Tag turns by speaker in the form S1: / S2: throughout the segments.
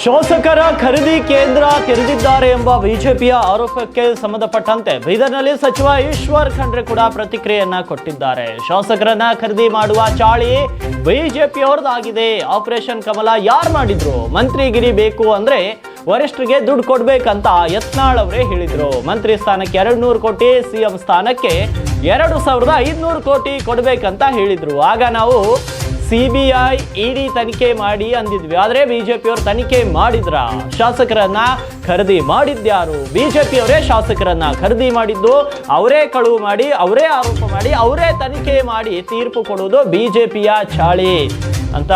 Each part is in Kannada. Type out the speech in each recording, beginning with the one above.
S1: ಶಾಸಕರ ಖರೀದಿ ಕೇಂದ್ರ ತೆರೆದಿದ್ದಾರೆ ಎಂಬ ಬಿಜೆಪಿಯ ಆರೋಪಕ್ಕೆ ಸಂಬಂಧಪಟ್ಟಂತೆ ಬೀದರ್ನಲ್ಲಿ ಸಚಿವ ಈಶ್ವರ್ ಖಂಡ್ರೆ ಕೂಡ ಪ್ರತಿಕ್ರಿಯೆಯನ್ನ ಕೊಟ್ಟಿದ್ದಾರೆ. ಶಾಸಕರನ್ನ ಖರೀದಿ ಮಾಡುವ ಚಾಳಿ ಬಿಜೆಪಿಯವರದಾಗಿದೆ. ಆಪರೇಷನ್ ಕಮಲ ಯಾರು ಮಾಡಿದ್ರು? ಮಂತ್ರಿಗಿರಿ ಬೇಕು ಅಂದ್ರೆ ವರಿಷ್ಠರಿಗೆ ದುಡ್ಡು ಕೊಡ್ಬೇಕಂತ ಯತ್ನಾಳ್ ಅವರೇ ಹೇಳಿದ್ರು. ಮಂತ್ರಿ ಸ್ಥಾನಕ್ಕೆ 200 ಕೋಟಿ, ಸಿಎಂ ಸ್ಥಾನಕ್ಕೆ 2500 ಕೋಟಿ ಕೊಡ್ಬೇಕಂತ ಹೇಳಿದ್ರು. ಆಗ ನಾವು ಸಿಬಿಐ ಇಡಿ ತನಿಖೆ ಮಾಡಿ ಅಂದಿದ್ವಿ. ಆದ್ರೆ ಬಿಜೆಪಿಯವರು ತನಿಖೆ ಮಾಡಿದ್ರ? ಶಾಸಕರನ್ನ ಖರೀದಿ ಮಾಡಿದ್ಯಾರು? ಬಿಜೆಪಿಯವರೇ ಶಾಸಕರನ್ನ ಖರೀದಿ ಮಾಡಿದ್ದು, ಅವರೇ ಕಳುವು ಮಾಡಿ, ಅವರೇ ಆರೋಪ ಮಾಡಿ, ಅವರೇ ತನಿಖೆ ಮಾಡಿ ತೀರ್ಪು ಕೊಡುವುದು ಬಿಜೆಪಿಯ ಚಾಳಿ ಅಂತ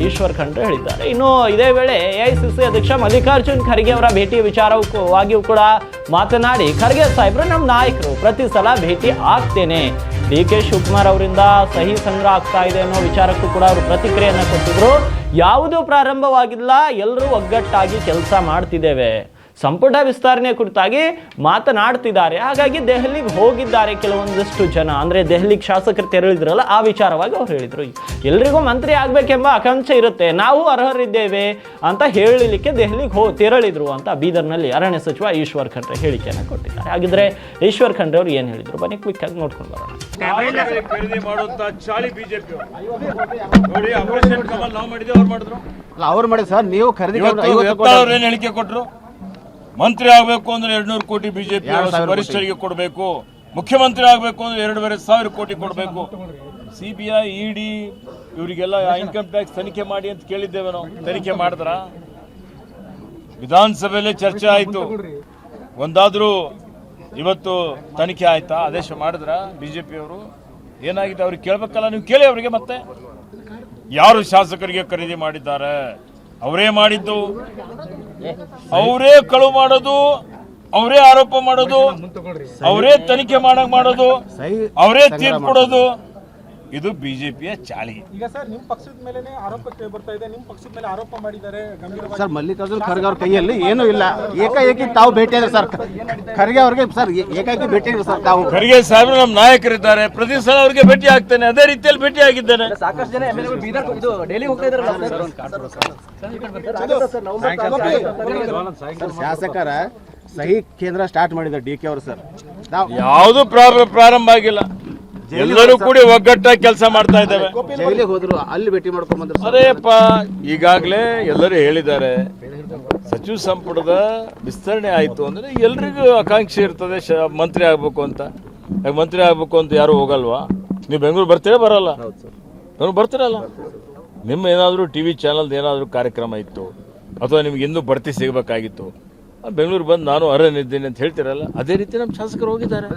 S1: ಈಶ್ವರ್ ಖಂಡ್ರೆ ಹೇಳಿದ್ದಾರೆ. ಇನ್ನು ಇದೇ ವೇಳೆ ಎಐಸಿಸಿ ಅಧ್ಯಕ್ಷ ಮಲ್ಲಿಕಾರ್ಜುನ್ ಖರ್ಗೆ ಅವರ ಭೇಟಿ ವಿಚಾರವಾಗಿಯೂ ಕೂಡ ಮಾತನಾಡಿ, ಖರ್ಗೆ ಸಾಹೇಬ್ರು ನಮ್ಮ ನಾಯಕರು, ಪ್ರತಿ ಸಲ ಭೇಟಿ ಆಗ್ತೇನೆ. ಡಿ.ಕೆ. ಶಿವಕುಮಾರ್ ಅವರಿಂದ ಸಹಿ ಸಂಗ್ರಹ ಆಗ್ತಾ ಇದೆ ಅನ್ನೋ ವಿಚಾರಕ್ಕೂ ಕೂಡ ಅವರು ಪ್ರತಿಕ್ರಿಯೆಯನ್ನ ಕೊಟ್ಟಿದ್ರು. ಯಾವುದೂ ಪ್ರಾರಂಭವಾಗಿಲ್ಲ, ಎಲ್ಲರೂ ಒಗ್ಗಟ್ಟಾಗಿ ಕೆಲಸ ಮಾಡ್ತಿದ್ದೇವೆ. ಸಂಪುಟ ವಿಸ್ತರಣೆ ಕುರಿತಾಗಿ ಮಾತನಾಡ್ತಿದ್ದಾರೆ. ಹಾಗಾಗಿ ದೆಹಲಿಗೆ ಹೋಗಿದ್ದಾರೆ ಕೆಲವೊಂದಷ್ಟು ಜನ, ಅಂದ್ರೆ ದೆಹಲಿಗೆ ಶಾಸಕರು ತೆರಳಿದ್ರಲ್ಲ, ಆ ವಿಚಾರವಾಗಿ ಅವ್ರು ಹೇಳಿದ್ರು. ಎಲ್ರಿಗೂ ಮಂತ್ರಿ ಆಗ್ಬೇಕೆಂಬ ಆಕಾಂಕ್ಷೆ ಇರುತ್ತೆ, ನಾವು ಅರ್ಹರಿದ್ದೇವೆ ಅಂತ ಹೇಳಲಿಕ್ಕೆ ದೆಹಲಿಗೆ ತೆರಳಿದ್ರು ಅಂತ ಬೀದರ್ನಲ್ಲಿ ಅರಣ್ಯ ಸಚಿವ ಈಶ್ವರ್ ಖಂಡ್ರೆ ಹೇಳಿಕೆಯನ್ನು ಕೊಟ್ಟಿದ್ದಾರೆ. ಹಾಗಿದ್ರೆ ಈಶ್ವರ್ ಖಂಡ್ರೆ ಅವರು ಏನು ಹೇಳಿದ್ರು ಬನ್ನಿ ಕ್ವಿಕ್ ಆಗಿ ನೋಡ್ಕೊಂಡು ಬರೋಣ.
S2: ಖರೀದಿ ಮಾಡುವಂತ ಚಾಳಿ ಬಿಜೆಪಿ ನೋಡಿ, ಆಪರೇಷನ್ ಕಮಲ್ ನಾವು ಮಾಡಿದ್ವಿ, ಅವ್ರು ಮಾಡಿದ್ರು.
S3: ಅವ್ರು ಮಾಡಿ ಸರ್, ನೀವು ಖರೀದಿ
S2: ಏನ್ ಹೇಳಿಕೆ ಕೊಟ್ರು? ಮಂತ್ರಿ ಆಗ್ಬೇಕು ಅಂದ್ರೆ 200 ಕೋಟಿ ಬಿಜೆಪಿ ವರಿಷ್ಠರಿಗೆ ಕೊಡಬೇಕು, ಮುಖ್ಯಮಂತ್ರಿ ಆಗ್ಬೇಕು ಅಂದ್ರೆ 2500 ಕೋಟಿ ಕೊಡಬೇಕು. ಸಿಬಿಐ ಇಡಿ ಇವರಿಗೆಲ್ಲ ಇನ್ಕಮ್ ಟ್ಯಾಕ್ಸ್ ತನಿಖೆ ಮಾಡಿ ಅಂತ ಕೇಳಿದ್ದೇವೆ ನಾವು. ತನಿಖೆ ಮಾಡಿದ್ರ? ವಿಧಾನಸಭೆಯಲ್ಲಿ ಚರ್ಚೆ ಆಯ್ತು, ಒಂದಾದ್ರೂ ಇವತ್ತು ತನಿಖೆ ಆಯ್ತಾ? ಆದೇಶ ಮಾಡಿದ್ರ ಬಿಜೆಪಿಯವರು? ಏನಾಗಿದೆ ಅವ್ರಿಗೆ ಕೇಳ್ಬೇಕಲ್ಲ, ನೀವು ಕೇಳಿ ಅವರಿಗೆ. ಮತ್ತೆ ಯಾರು ಶಾಸಕರಿಗೆ ಖರೀದಿ ಮಾಡಿದ್ದಾರೆ? ಅವರೇ ಮಾಡಿದ್ದು, ಅವರೇ ಕಳುವು ಮಾಡೋದು, ಅವರೇ ಆರೋಪ ಮಾಡೋದು, ಅವರೇ ತನಿಖೆ ಮಾಡೋದು, ಅವರೇ ತೀರ್ಪು ಕೊಡೋದು, ಇದು ಬಿಜೆಪಿಯ ಚಾಳಿ.
S4: ಈಗ ಸರ್ ನಿಮ್ಮ ಪಕ್ಷದ ಮೇಲೆ ಆರೋಪ ಬರ್ತಾ ಇದೆ, ನಿಮ್ಮ ಪಕ್ಷದ ಮೇಲೆ ಆರೋಪ ಮಾಡಿದ್ದಾರೆ ಗಂಭೀರವಾಗಿ.
S3: ಸರ್, ಮಲ್ಲಿಕಾರ್ಜುನ್ ಖರ್ಗೆ ಅವ್ರ ಕೈಯಲ್ಲಿ ಏನೂ ಇಲ್ಲ, ಏಕಾಏಕಿ ತಾವು ಭೇಟಿಯಾದ್ರೆ ಸರ್ ಖರ್ಗೆ ಅವ್ರಿಗೆ ಸರ್ ಏಕಾಏಕಿ ಭೇಟಿ ಸರ್ ತಾವು.
S2: ಖರ್ಗೆ ಸಾಹೇಬ್ರು ನಮ್ಮ ನಾಯಕರಿದ್ದಾರೆ, ಪ್ರತಿ ಸಲ ಅವ್ರಿಗೆ ಭೇಟಿ ಆಗ್ತೇನೆ, ಅದೇ ರೀತಿಯಲ್ಲಿ ಭೇಟಿ ಆಗಿದ್ದೇನೆ.
S5: ಸಾಕಷ್ಟು ಜನ ಎಮ್ಎಲ್ಎಗಳು ಬೀದರ್ ಇದು ಡೈಲಿ ಹೋಗ್ತಾ ಇದಾರಲ್ಲ
S3: ಸರ್, ಶಾಸಕರ ಸಹಿ ಕೇಂದ್ರ ಸ್ಟಾರ್ಟ್ ಮಾಡಿದ್ದಾರೆ ಡಿ.ಕೆ. ಅವರು ಸರ್.
S2: ಯಾವುದು ಪ್ರಾರಂಭ ಆಗಿಲ್ಲ, ಎಲ್ಲರೂ ಕೂಡಿ ಒಗ್ಗಟ್ಟಾಗಿ ಕೆಲಸ ಮಾಡ್ತಾ ಇದ್ದೇವೆ.
S3: ಜೈಲಿಗೆ ಹೋದ್ರು, ಅಲ್ಲಿ ಭೇಟಿ ಮಾಡ್ಕೊಂಡ್ ಬಂದ್ರು.
S2: ಅದೇಪ್ಪ, ಈಗಾಗಲೇ ಎಲ್ಲರೂ ಹೇಳಿದ್ದಾರೆ, ಸಚಿವ ಸಂಪುಟದ ವಿಸ್ತರಣೆ ಆಯ್ತು ಅಂದ್ರೆ ಎಲ್ರಿಗೂ ಆಕಾಂಕ್ಷೆ ಇರ್ತದೆ ಮಂತ್ರಿ ಆಗ್ಬೇಕು ಅಂತ. ಮಂತ್ರಿ ಆಗ್ಬೇಕು ಅಂತ ಯಾರು ಹೋಗಲ್ವಾ? ನೀವು ಬೆಂಗಳೂರು ಬರ್ತೀರಾ? ಬರಲ್ಲ? ನೀವು ಬರ್ತೀರಲ್ಲ? ನಿಮ್ಮ ಏನಾದರೂ ಟಿವಿ ಚಾನಲ್ ಏನಾದರೂ ಕಾರ್ಯಕ್ರಮ ಇತ್ತು, ಅಥವಾ ನಿಮ್ಗೆ ಇನ್ನೂ ಬಡ್ತಿ ಸಿಗಬೇಕಾಗಿತ್ತು, ಬೆಂಗಳೂರು ಬಂದು ನಾನು ಅರ್ಹನಿದ್ದೇನೆ ಅಂತ ಹೇಳ್ತಿರಲ್ಲ, ಅದೇ ರೀತಿ ನಮ್ಮ ಶಾಸಕರು ಹೋಗಿದ್ದಾರೆ.